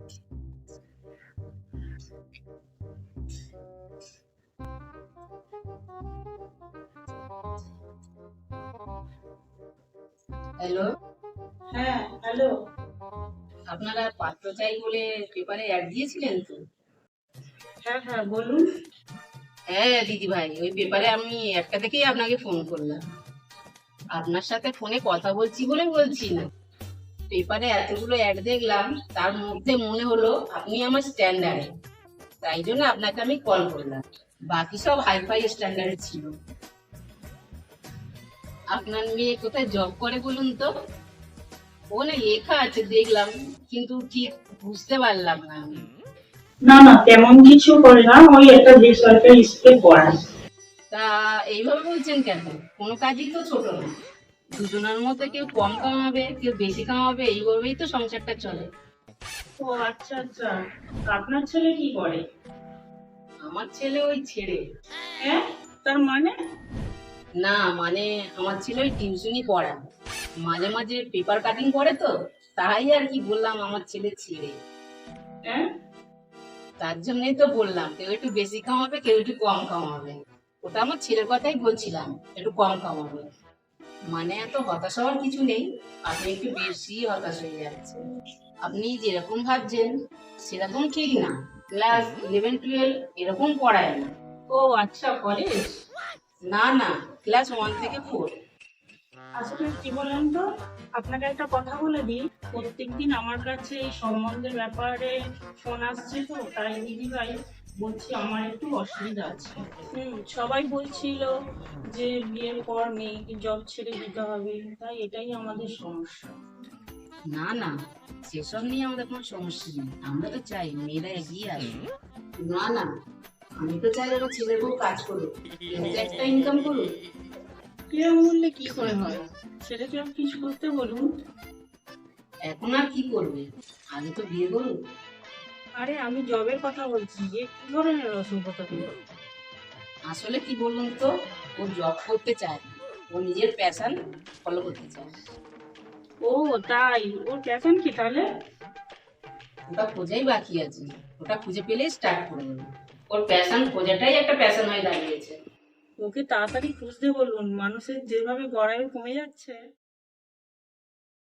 Hello, হ্যাঁ, hello. আপনারা পাত্র চাই বলে পেপারে অ্যাড দিয়েছিলেন তো? হ্যাঁ, হ্যাঁ, বলুন। হ্যাঁ দিদি ভাই, ওই পেপারে আমি একটা থেকেই আপনাকে ফোন করলাম। আপনার সাথে ফোনে কথা বলছি বলে বলছি না, পেপারে এতগুলো অ্যাড দেখলাম, তার মধ্যে মনে হলো আপনি আমার স্ট্যান্ডার্ডে, তাই জন্য আপনাকে আমি কল করলাম। বাকি সব হাইফাই স্ট্যান্ডার্ডে ছিল। আপনার মেয়ে কোথায় জব করে বলুন তো? ওখানে লেখা আছে দেখলাম, কিন্তু ঠিক বুঝতে পারলাম না আমি। না, না, তেমন কিছু করে না। ওই একটা বেসরকারি স্কুলে পড়ায়। তা এইভাবে বলছেন কেন? কোনো কাজই তো ছোট না। দুজনের মধ্যে কেউ কম কামাবে, কেউ বেশি কামাবে, এইভাবেই তো সংসারটা চলে। ও আচ্ছা, আচ্ছা। তা আপনার ছেলে কি করে? আমার ছেলে ওই ছেড়ে। হ্যাঁ? তার মানে? না মানে, আমার ছেলে ওই টিউশনি পড়ায়, মাঝে মাঝে পেপার কাটিং করে তো, তাই আর কি বললাম আমার ছেলে ছেড়ে। হ্যাঁ? তার জন্যই তো বললাম, কেউ একটু বেশি কামাবে, কেউ একটু কম কামাবে। ওটা আমার ছেলের কথাই বলছিলাম, একটু কম কামাবে। মানে এত হতাশ হওয়ার কিছু নেই, আপনি একটু বেশি হতাশ হয়ে যাচ্ছেন। আপনি যেরকম ভাবছেন সেরকম ঠিক না। ক্লাস 11-12 এরকম পড়ায় না। ও আচ্ছা, কলেজ? না না, ক্লাস 1 থেকে 4। আসলে কি বলেন তো, আপনাকে একটা কথা বলে দিই। প্রত্যেকদিন আমার কাছে এই সম্বন্ধের ব্যাপারে ফোন আসছে, তো তাই দিদি ভাই বলছি আমার একটু অসুবিধা আছে। সবাই বলছিল যে বিয়ের পর মেয়েকে জব ছেড়ে দিতে হবে, তাই এটাই আমাদের সমস্যা। না না, সেসব নিয়ে আমাদের কোনো সমস্যা নেই, আমরা তো চাই মেয়েরা এগিয়ে আসুক। না না, আমি তো চাই আমার ছেলে বউ কাজ করুক, কিন্তু একটা ইনকাম করুক। এরকম বললে কি করে হয়? ছেলেকে কিছু করতে বলুন। এখন আর কি করবে, আগে তো বিয়ে করুক। আরে আমি জবের কথা বলছি, যে কি ধরনের অসুবিধা দিল? আসলে কি বলুন তো, ও জব করতে চায় না, ও নিজের প্যাশন ফলো করতে চায়। ও তাই? ওর প্যাশন কি তাহলে? ওটা খোঁজাই বাকি আছে, ওটা খুঁজে পেলেই স্টার্ট করে দেবো। ওর প্যাশন খোঁজাটাই একটা প্যাশন হয়ে দাঁড়িয়েছে। ওকে তাড়াতাড়ি খুঁজতে বলুন, মানুষের যেভাবে গড়াই কমে যাচ্ছে।